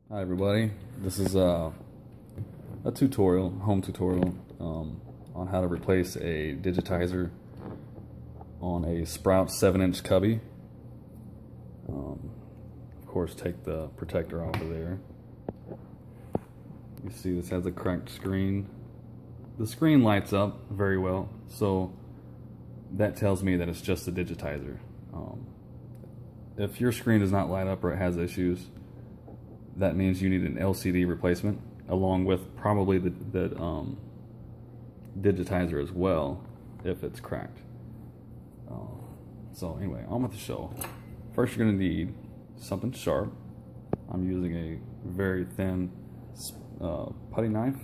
Hi everybody, this is a tutorial, home tutorial on how to replace a digitizer on a Sprout 7-inch Cubby. Of course, take the protector off of there. You see this has a cracked screen. The screen lights up very well, so that tells me that it's just a digitizer. If your screen does not light up or it has issues, that means you need an LCD replacement, along with probably the digitizer as well, if it's cracked. So anyway, on with the show. First, you're going to need something sharp. I'm using a very thin putty knife,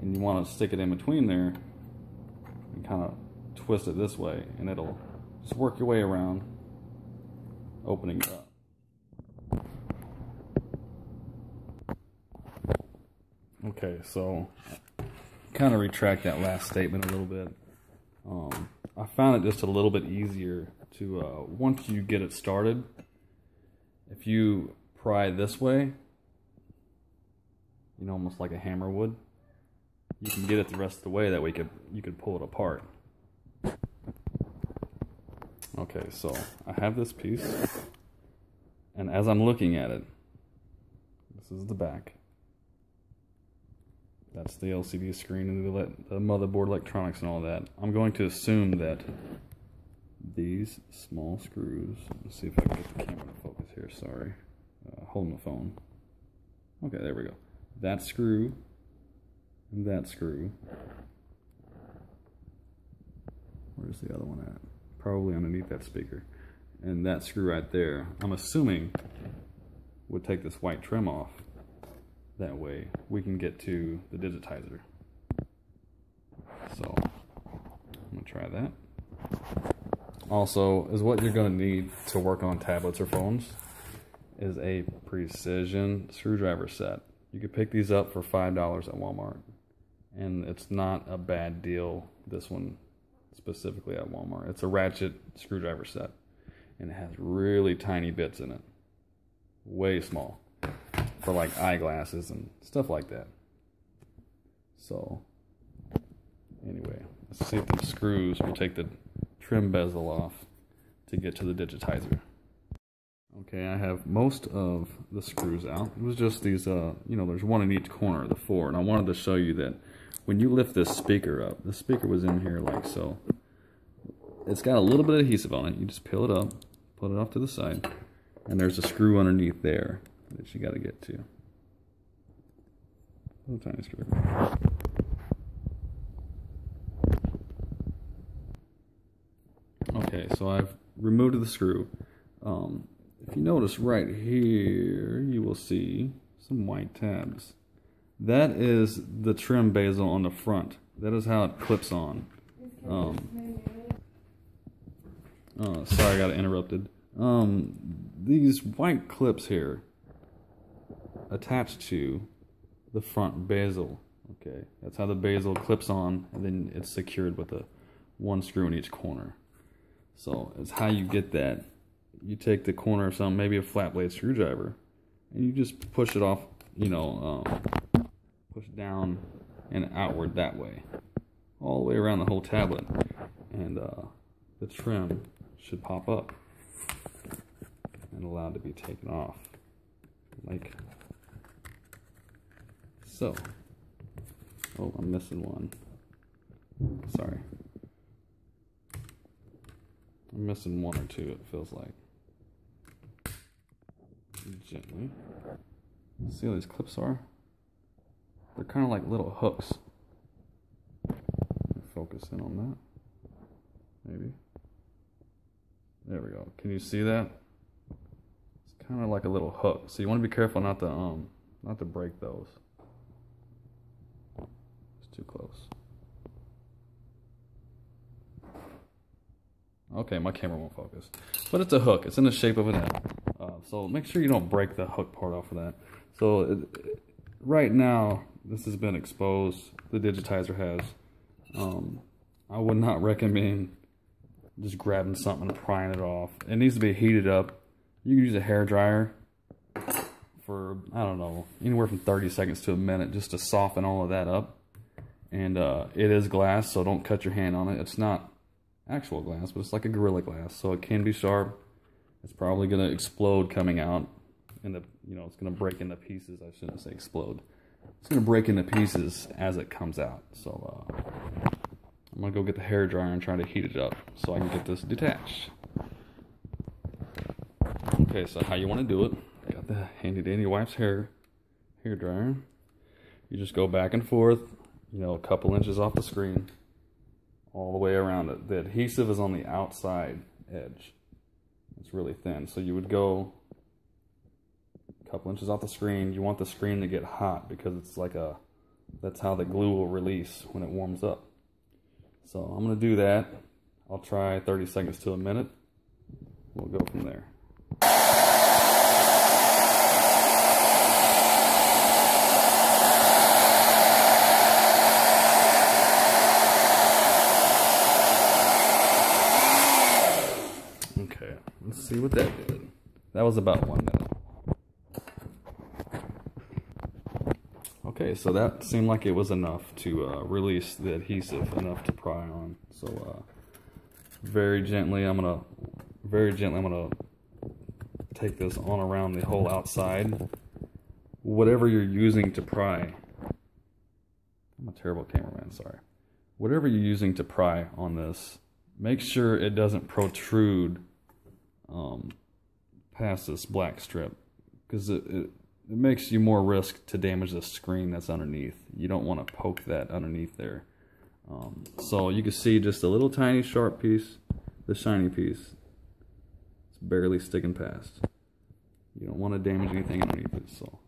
and you want to stick it in between there and kind of twist it this way, and it'll just work your way around, opening it up. Okay, so kind of retract that last statement a little bit. I found it just a little bit easier to, once you get it started, if you pry this way, you know, almost like a hammer would, you can get it the rest of the way. That way you could pull it apart. Okay, so I have this piece, and as I'm looking at it, this is the back. That's the LCD screen and the motherboard electronics and all that. I'm going to assume that these small screws, let's see if I can get the camera to focus here, sorry. Holding the phone. Okay, there we go. That screw and that screw. Where's the other one at? Probably underneath that speaker. And that screw right there, I'm assuming, would take this white trim off. That way we can get to the digitizer. So I'm gonna try that. Also, is what you're gonna need to work on tablets or phones is a precision screwdriver set. You can pick these up for $5 at Walmart, and it's not a bad deal. This one specifically at Walmart. It's a ratchet screwdriver set, and it has really tiny bits in it, way small, for like eyeglasses and stuff like that. So anyway, let's see if the screws will take the trim bezel off to get to the digitizer. Okay, I have most of the screws out. It was just these, you know, there's one in each corner of the four, and I wanted to show you that when you lift this speaker up, the speaker was in here like so. It's got a little bit of adhesive on it. You just peel it up, put it off to the side, and there's a screw underneath there that you got to get to. Little tiny screw. Okay, so I've removed the screw. If you notice right here, you will see some white tabs. That is the trim bezel on the front. That is how it clips on. Sorry, I got interrupted. These white clips here attached to the front bezel. Okay, that's how the bezel clips on, and then it's secured with one screw in each corner. So it's how you get that. You take the corner of something, maybe a flat blade screwdriver, and you just push it off, you know, push down and outward that way, all the way around the whole tablet, and the trim should pop up and allowed to be taken off, like so. Oh, I'm missing one. Sorry. I'm missing one or two, it feels like. Gently. See how these clips are? They're kind of like little hooks. Focus in on that. Maybe. There we go. Can you see that? It's kind of like a little hook. So you want to be careful not to break those. It's too close. Okay, my camera won't focus. But it's a hook. It's in the shape of an L. So make sure you don't break the hook part off of that. So right now, this has been exposed. The digitizer has. I would not recommend just grabbing something and prying it off. It needs to be heated up. You can use a hair dryer for, I don't know, anywhere from 30 seconds to a minute just to soften all of that up. And it is glass, so don't cut your hand on it. It's not actual glass, but it's like a Gorilla Glass, so it can be sharp. It's probably going to explode coming out. And it's going to break into pieces. I shouldn't say explode. It's going to break into pieces as it comes out. So I'm going to go get the hair dryer and try to heat it up so I can get this detached. Okay, so how you want to do it? Got the handy dandy wife's hair dryer. You just go back and forth, a couple inches off the screen, all the way around it. The adhesive is on the outside edge. It's really thin, so you would go a couple inches off the screen. You want the screen to get hot because it's like that's how the glue will release when it warms up. So I'm going to do that. I'll try 30 seconds to a minute. We'll go from there. Okay, let's see what that did. That was about 1 minute. Okay, so that seemed like it was enough to release the adhesive, enough to pry on. So very gently, I'm gonna take this on around the whole outside. Whatever you're using to pry, I'm a terrible cameraman, sorry. Whatever you're using to pry on this, make sure it doesn't protrude past this black strip, because it makes you more risk to damage the screen that's underneath. You don't want to poke that underneath there. So you can see just a little tiny sharp piece, the shiny piece. It's barely sticking past. You don't want to damage anything underneath it. So,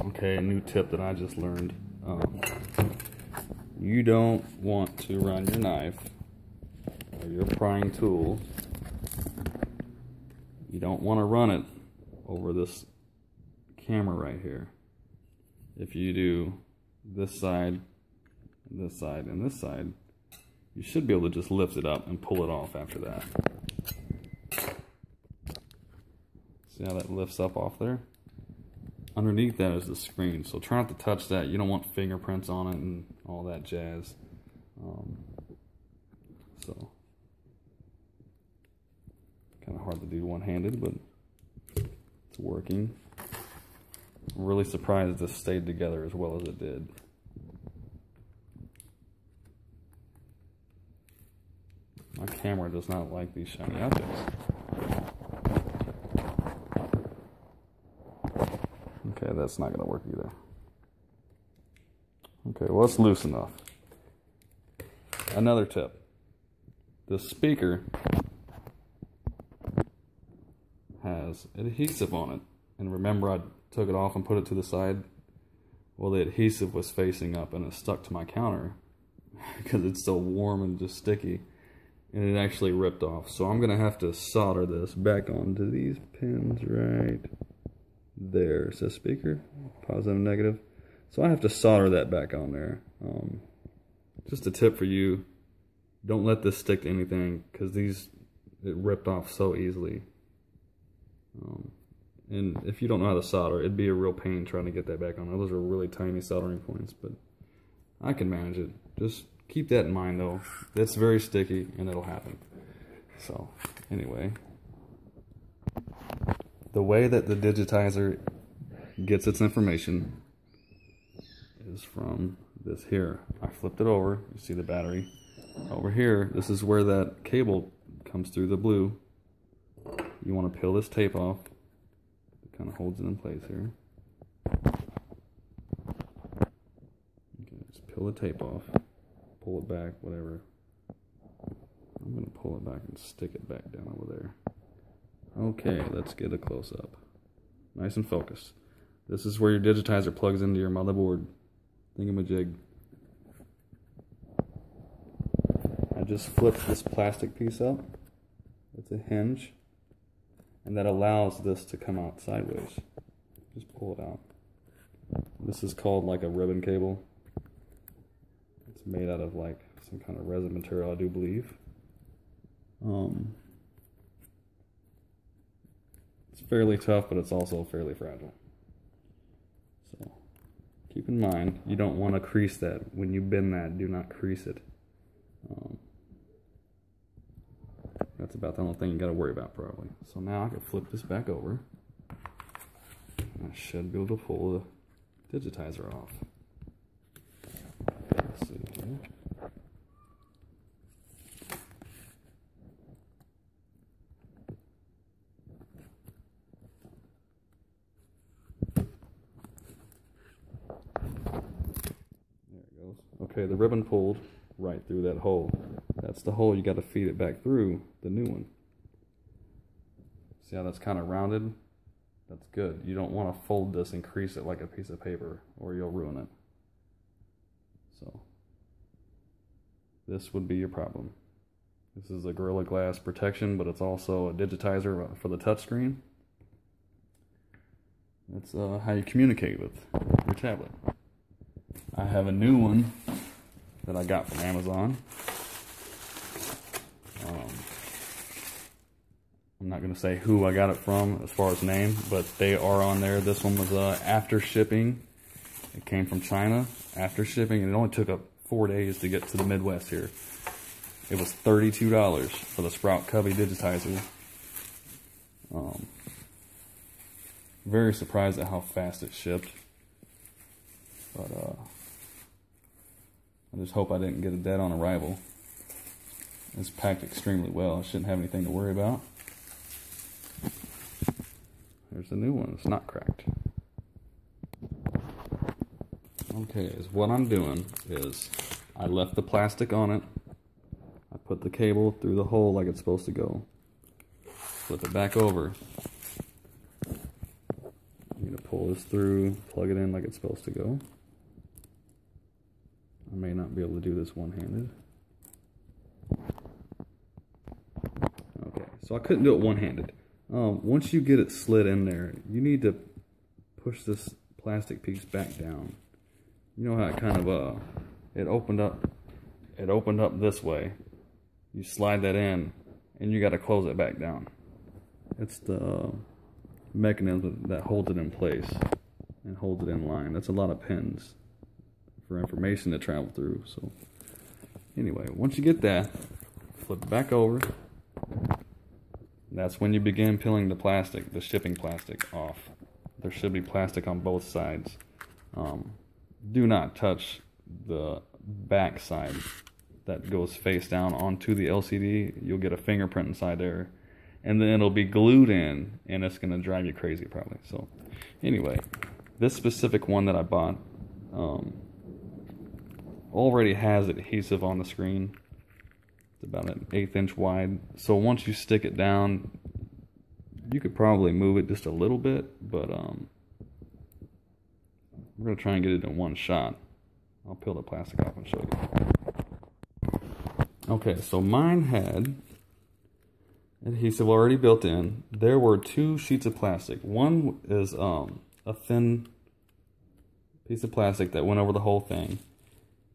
okay, a new tip that I just learned. You don't want to run your knife or your prying tool. You don't want to run it over this camera right here. If you do this side, this side, and this side, you should be able to just lift it up and pull it off after that. See how that lifts up off there? Underneath that is the screen, so try not to touch that. You don't want fingerprints on it and all that jazz. So kind of hard to do one-handed, but it's working. I'm really surprised this stayed together as well as it did. My camera does not like these shiny objects. Okay, that's not going to work either. Okay, well, it's loose enough. Another tip. The speaker has adhesive on it. And remember, I took it off and put it to the side. Well, the adhesive was facing up and it stuck to my counter because it's so warm and just sticky. And it actually ripped off. So I'm going to have to solder this back onto these pins right there. It says speaker, positive and negative. So I have to solder that back on there. Just a tip for you. Don't let this stick to anything because it ripped off so easily. And if you don't know how to solder, it'd be a real pain trying to get that back on. Those are really tiny soldering points, but I can manage it. Just keep that in mind though. It's very sticky and it'll happen. So anyway, the way that the digitizer gets its information is from this here. I flipped it over. You see the battery over here. This is where that cable comes through the blue. You want to peel this tape off. It kind of holds it in place here. Okay, just peel the tape off. Pull it back, whatever. I'm going to pull it back and stick it back down over there. Okay, let's get a close-up. Nice and focused. This is where your digitizer plugs into your motherboard thingamajig. I just flipped this plastic piece up. It's a hinge. And that allows this to come out sideways. Just pull it out. This is called like a ribbon cable. It's made out of like some kind of resin material, I do believe. It's fairly tough, but it's also fairly fragile. So keep in mind, you don't want to crease that. When you bend that, do not crease it. That's about the only thing you got to worry about probably. So now I can flip this back over. I should be able to pull the digitizer off. Let's see here. There it goes. Okay, the ribbon pulled right through that hole. That's the hole you got to feed it back through, the new one. See how that's kind of rounded? That's good. You don't want to fold this and crease it like a piece of paper or you'll ruin it. So this would be your problem. This is a Gorilla Glass protection, but it's also a digitizer for the touchscreen. That's how you communicate with your tablet. I have a new one that I got from Amazon. I'm not going to say who I got it from as far as name, but they are on there. This one was after shipping. It came from China after shipping, and it only took up 4 days to get to the Midwest here. It was $32 for the Sprout Cubby digitizer. Very surprised at how fast it shipped. But I just hope I didn't get it dead on arrival. It's packed extremely well. I shouldn't have anything to worry about. There's a new one. It's not cracked. Okay, so what I'm doing is I left the plastic on it. I put the cable through the hole like it's supposed to go. Flip it back over. I'm going to pull this through, plug it in like it's supposed to go. I may not be able to do this one-handed. Okay, so I couldn't do it one-handed. Once you get it slid in there, you need to push this plastic piece back down. You know how it kind of it opened up this way. You slide that in, and you got to close it back down. It's the mechanism that holds it in place and holds it in line. That's a lot of pins for information to travel through. So anyway, once you get that, flip it back over. That's when you begin peeling the plastic, the shipping plastic, off. There should be plastic on both sides. Do not touch the back side that goes face down onto the LCD. You'll get a fingerprint inside there, and then it'll be glued in, and it's going to drive you crazy probably. So anyway, this specific one that I bought already has adhesive on the screen. About an 1/8 inch wide. So once you stick it down, you could probably move it just a little bit, but we're going to try and get it in one shot. I'll peel the plastic off and show you. Okay, so mine had adhesive already built in. There were 2 sheets of plastic. One is a thin piece of plastic that went over the whole thing.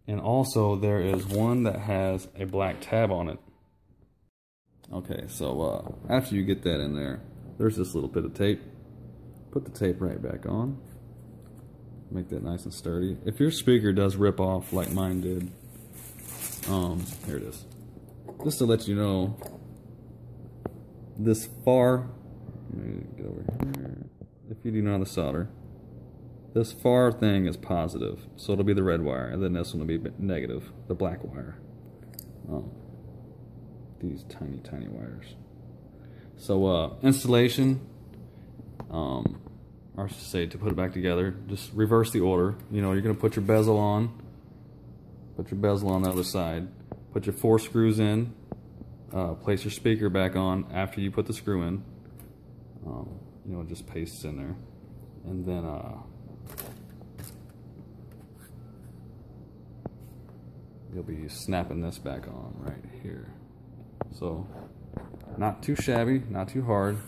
And also there is one that has a black tab on it. Okay, so after you get that in there, there's this little bit of tape. Put the tape right back on. Make that nice and sturdy. If your speaker does rip off like mine did, here it is. Just to let you know, this far, let me get over here. If you do know how to solder, this far thing is positive, so it'll be the red wire, and then this one will be negative, the black wire. These tiny, tiny wires. So installation, or I should say to put it back together, just reverse the order. You know, you're going to put your bezel on, put your bezel on the other side, put your 4 screws in, place your speaker back on after you put the screw in. You know, it just pastes in there. And then you'll be snapping this back on right here. So not too shabby, not too hard.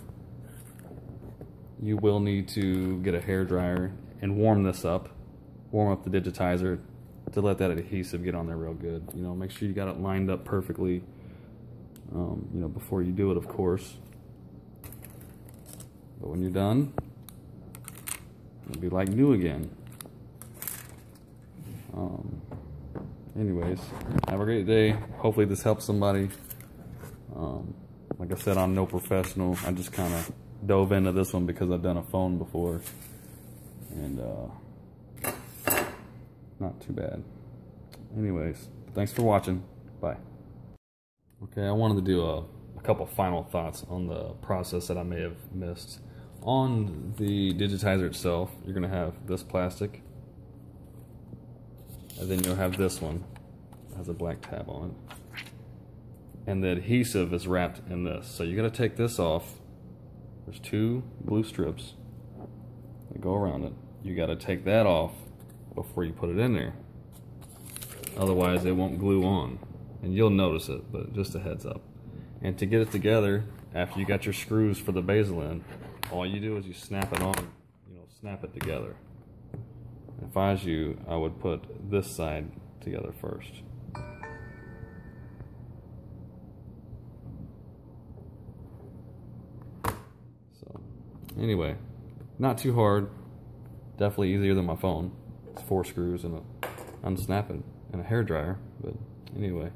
You will need to get a hair dryer and warm this up, warm up the digitizer to let that adhesive get on there real good. You know, make sure you got it lined up perfectly, you know, before you do it, of course. But when you're done, it'll be like new again. Anyways, have a great day. Hopefully this helps somebody. Like I said, I'm no professional. I just kind of dove into this one because I've done a phone before. And not too bad. Anyways, thanks for watching. Bye. Okay, I wanted to do a couple final thoughts on the process that I may have missed. On the digitizer itself, you're going to have this plastic, and then you'll have this one that has a black tab on it. And the adhesive is wrapped in this. So you got to take this off. There's 2 blue strips that go around it. You got to take that off before you put it in there. Otherwise it won't glue on. And you'll notice it, but just a heads up. And to get it together, after you got your screws for the bezel in, all you do is you snap it on, snap it together. If I was you, I would put this side together first. So, anyway, not too hard. Definitely easier than my phone. It's 4 screws and unsnap it and a hairdryer. But anyway,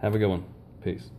have a good one. Peace.